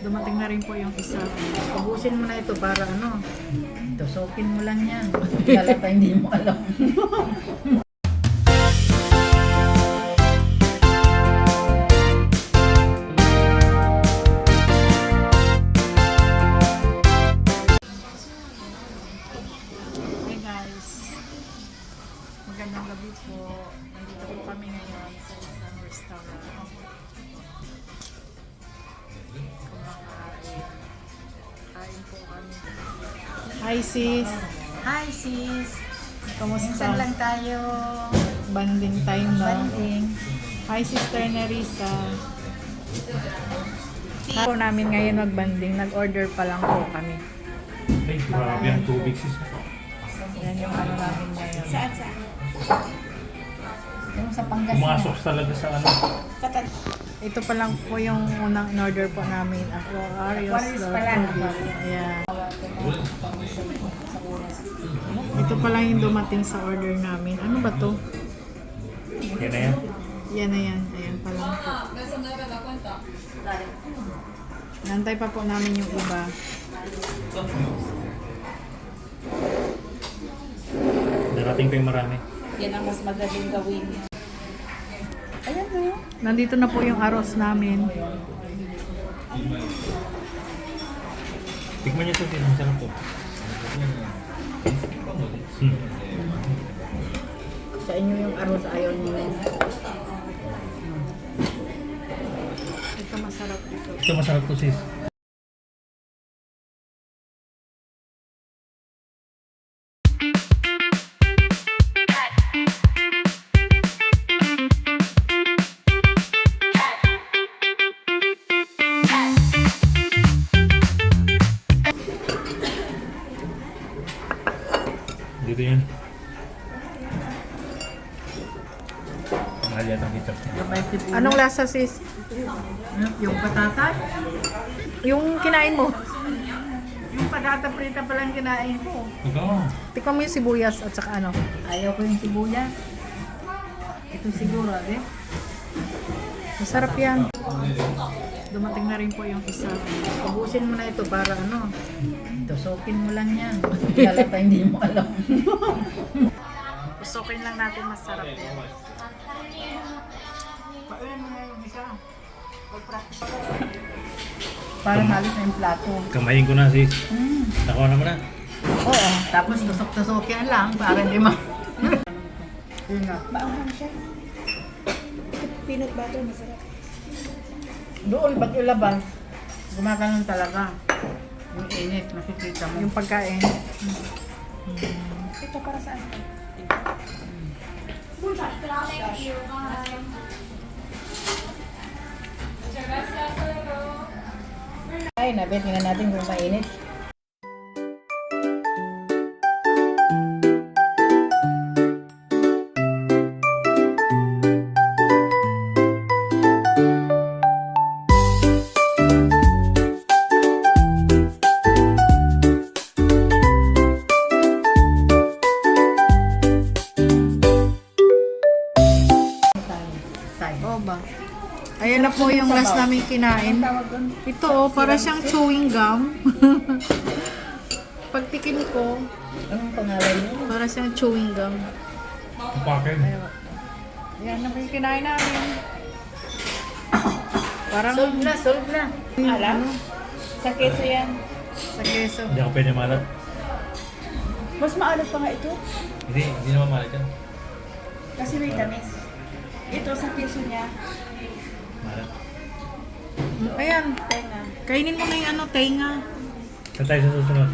Dumating na rin po yung isa. Ubusin mo na ito para ano, tusukin mo lang yan. Lalata hindi mo alam. Hey guys, magandang gabi po. Nandito po kami ngayon sa isang restaurant. Kain po kami. Hi sis! Hi sis! Kamusta? Minsan lang tayo. Banding time na. Banding. Hi Sister Nerissa. Po namin ngayon magbanding. Nag-order pa lang po kami. Ay, grabe ang tubig sis. Yan yung ano namin ngayon. Saan? Yung sa Pangasinan. Pumasok talaga sa ano. Katat. Ito pa lang po yung unang in-order po namin. Aquarius. Aquarius pa lang. Ayan. Ito pa lang yung dumating sa order namin. Ano ba to? Yan na yan. Yan na yan. Ayan pa lang po. Nantay pa po namin yung iba. Darating pa yung marami. Yan ang mas magaling gawin. Ayan na yun. Nandito na po yung arroz namin. Tikman niyo ito, sis. Ang sarap po. Sa inyo yung arroz ayaw niyo. Ito masarap ito. Ito masarap to, sis. Dito yan. Mahal yata ang ketchup niya. Anong lasa sis? Yung patata? Yung kinain mo. Yung patata prita pa lang kinain ko. Ikaw. Tikman mo yung sibuyas at saka ano. Ayaw ko yung sibuyas. Ito siguro, eh. Masarap yan. Dumating na rin po yung isa. Ubusin mo na ito para ano, tusukin mo lang yan. Lalata hindi mo alam. Tusukin lang natin, masarap yan. Parang halos na yung plato. Kamayin ko na, sis. Nakuha na mo na. Oo. Tapos tusok-tusokin lang para hindi ma... Yun nga. Maanghang siya. Peanut butter, masarap. Doon, pag ilabas, gumaganon talaga. Yung init, nakikita mo. Yung pagkain. Ito para saan? Ay, nabit, tingnan natin kung mainit. Oo ba? Ayan na po yung last namin kinain. Ito oh, para siyang chewing gum. Pagtikim ko, Anong pangalan niyo? para siyang chewing gum. Ang pakin. Ayan na po yung kinain namin. Parang Solve na. alam Sa keso yan. sa keso. Hindi ako pwede malat. Mas maalat pa nga ito. Hindi naman malat yan. Kasi may tamis. Ito sa keso niya. Malat. Ayan, Tenga. kainin mo na yung ano, tenga. Saan tayo sa susunod?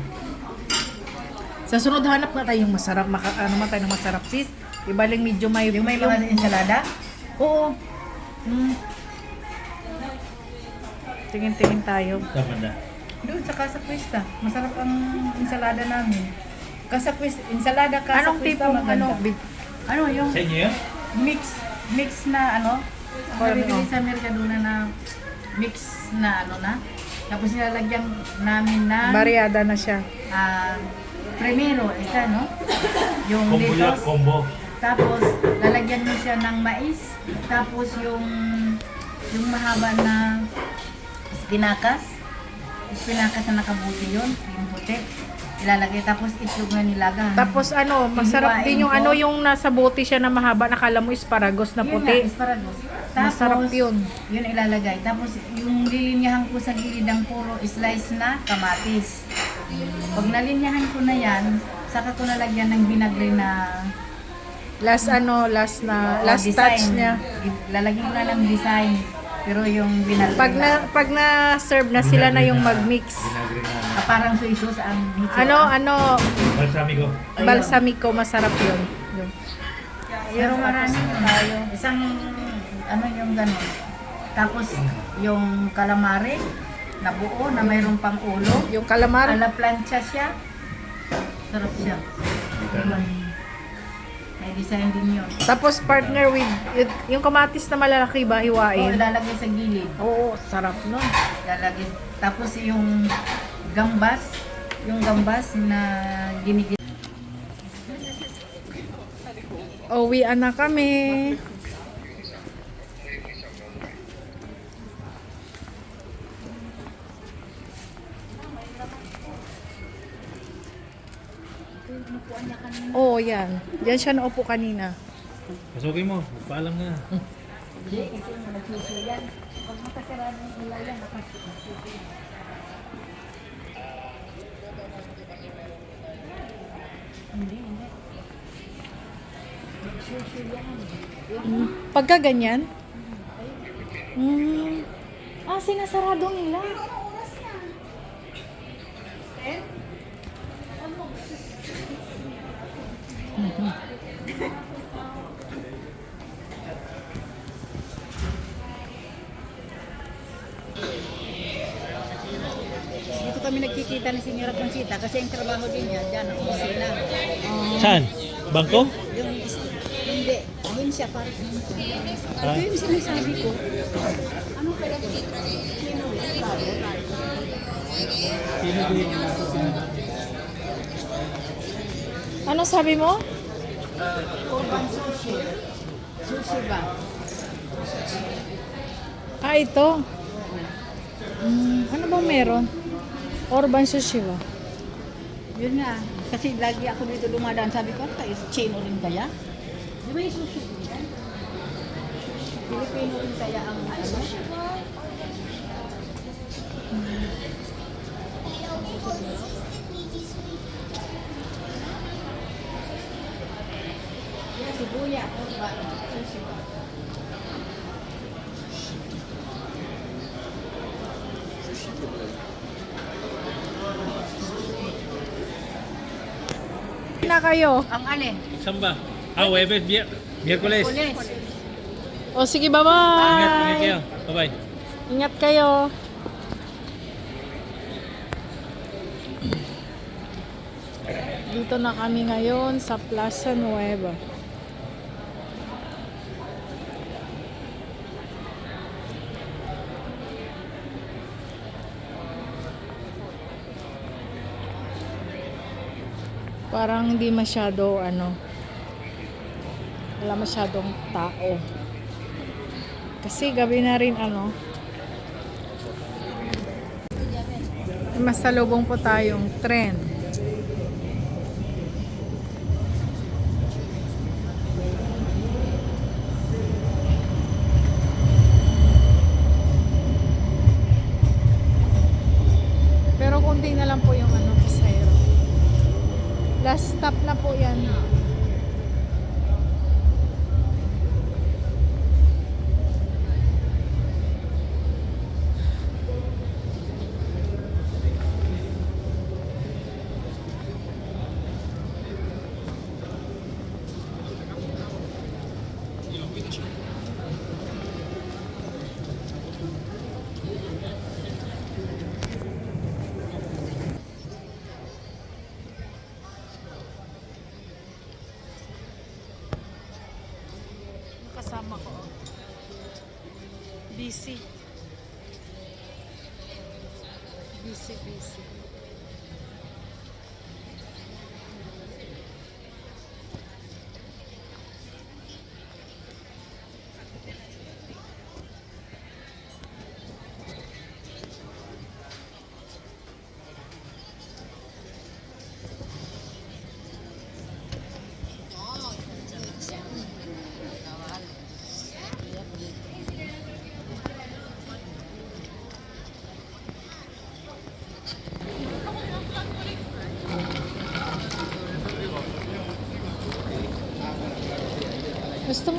Sa sunod hanap na tayong masarap, ano man tayo ng masarap sis. Ibaling medyo may... Yung may mga ensalada? Oo. Tingin-tingin tayo. Sa banda. Doon sa Casa Cuesta. Masarap ang ensalada namin. Casa Cuesta, ensalada Casa Anong Cuesta tipong maganda. ano, yung Sa inyo yan? mix na ano? Parang Nabibili ano? sa Mercadona na mix na ano na. Tapos nilalagyan namin na Variada na siya. primero, isa no? Yung Combo yan, lettuce. combo. Tapos lalagyan mo siya ng mais. Tapos yung mahaba na Tinakas. Tinakas na nakabuti yun. Yung puti. Ilalagay. Tapos itlog na nilaga. Tapos ano, masarap din yung Hihiwain ko. ano yung nasa bote siya na mahaba, nakala mo asparagus na Yun nga, puti. asparagus. Masarap yun. Yun ilalagay. Tapos yung lilinyahan ko sa gilid ng puro slice na kamatis. Pag nalinyahan ko na yan, saka ko nalagyan ng binagre na Last design. touch niya. Lalagyan ko na ng design. Pero yung binagre Pag na-serve na sila na yung mag-mix. Vinagre na. parang soy sauce ang hitsura. Ano, Balsamico. Ayun. balsamico, masarap yun. Yun. Pero marami tayo. Isang ano yung gano'n. Tapos yung calamari na buo na mayroong pang ulo. Yung calamari. Ala plancha siya. Sarap siya. May design din yun. Tapos partner with yung kamatis na malalaki ba, Oo, hiwain? ilalagay sa gilid. Oo, sarap nun. Ilalagay. Tapos yung gambas na ginigit. Uwian na kami. Oo, yan. Diyan siya naupo kanina. Pasukin mo. Paalam na. Hindi, kasi nagsuso yan. Pag makasarado ng ilaw yan, nakasuso. Hindi. Nagsuso yan. Pagka ganyan? Sinasarado nila. Dito kami nagkikita ni Senyora Conchita kasi yung trabaho din niya dyan, ang opisina. Saan? Bangko? Hindi, yun siya parang Ah. Ito yung sinasabi ko. Ano sabi mo? Urban sushi. Sushi ba? Ito. Ano bang meron? Urban sushi ba? Yun nga. Kasi lagi ako dito dumadaan. Sabi ko, tayo chino rin kaya? Di ba yung sushi yan? Pilipino rin kaya ang ano? Sibuya. Sushi ba? Na kayo. Ang alin? Saan ba? Webes, Miyerkules. Kulis. O sige, bye-bye. Ingat kayo. Bye-bye. Ingat kayo. Dito na kami ngayon sa Plaza Nueva. Parang hindi masyado wala masyadong tao. Kasi gabi na rin masalubong po tayong tren. Pero konti na lang po yung pasahero. Last stop na po yan. Kasama ko. Busy. Busy.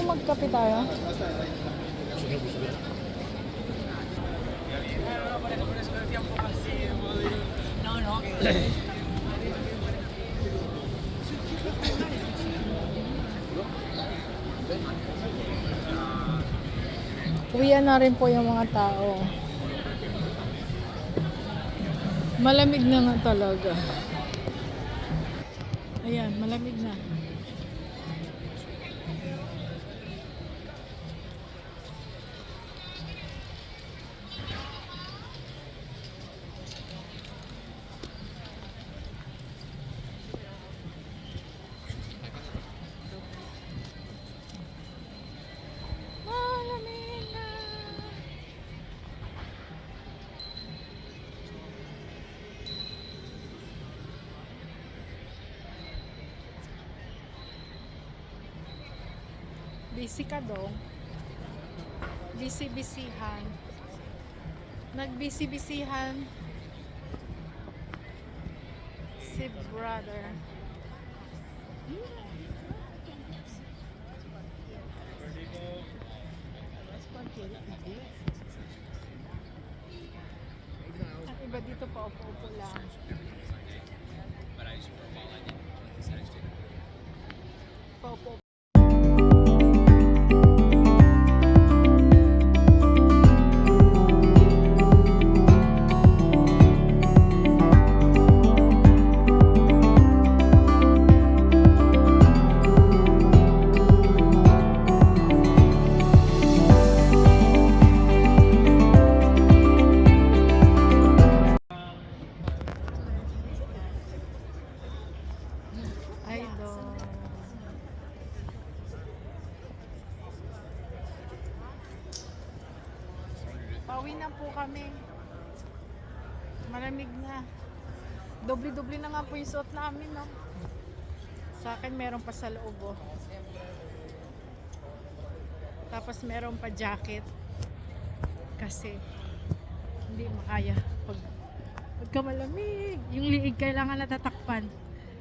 magkape tayo? Uwian na rin po yung mga tao. Malamig na nga talaga. Ayan, malamig na. Malamig na. Busy ka dong. Busy-busyhan. Nagbisi-bisihan si brother. Ang iba dito pa upo-upo lang. Paupo. Idol. Pauwi na po kami. Malamig na. Doble-doble na nga po yung suot namin, no? Sa akin meron pa sa loob, oh. Tapos meron pa jacket. Kasi hindi makaya pagka malamig. Yung liig kailangan natatakpan.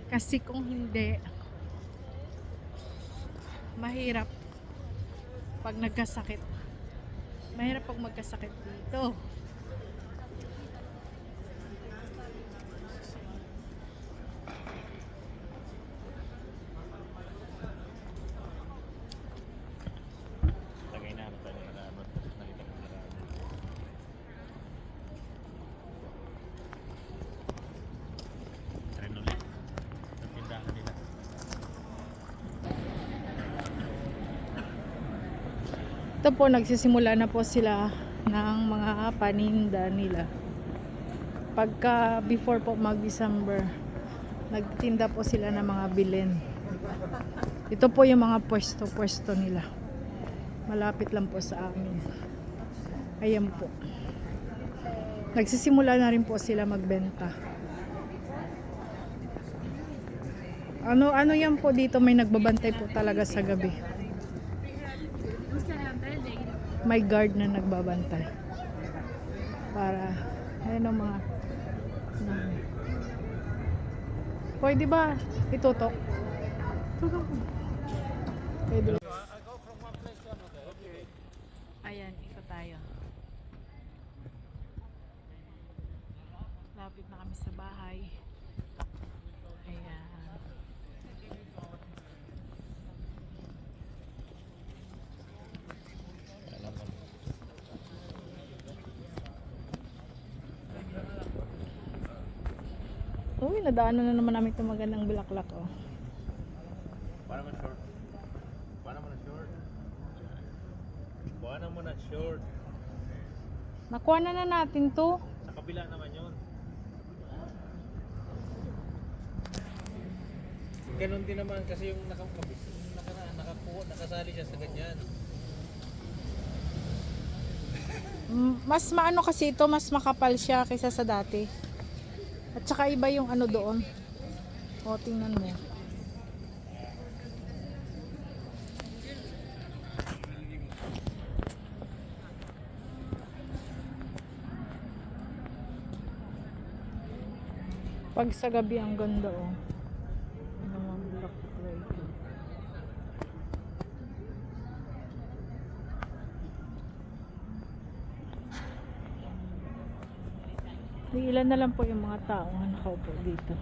Kasi kung hindi, mahirap pag nagkasakit. Mahirap pag magkasakit dito. Tagay na ako tayo na ano. Nakita ko na tren ulit. Ang tindahan nila. Ito po, nagsisimula na po sila ng mga paninda nila. Pagka before po mag-December, nagtinda po sila ng mga bilin. Ito po yung mga pwesto nila. Malapit lang po sa amin. Ayan po. Nagsisimula na rin po sila magbenta. Ano yan po dito, may nagbabantay po talaga sa gabi. May guard na nagbabantay. Para, ayun ang mga pwede ba itutok? Pwede. Ayan, ikot tayo. Lapit na kami sa bahay. Ayan. Uy, nadaanan na naman namin itong magandang bulaklak, oh. Para mo short. Para mo na short. Kuha na mo na short. Nakuha na natin to. Sa kabila naman yun. Ganon din naman kasi yung nakasali siya sa ganyan. Mas maano kasi ito, mas makapal siya kaysa sa dati. At saka iba yung ano doon. O, tingnan mo. Pag sa gabi ang ganda, oh. Ano mga bulaklak. Ilan na lang po yung mga tao na nakaupo dito.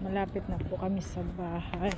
Malapit na po kami sa bahay.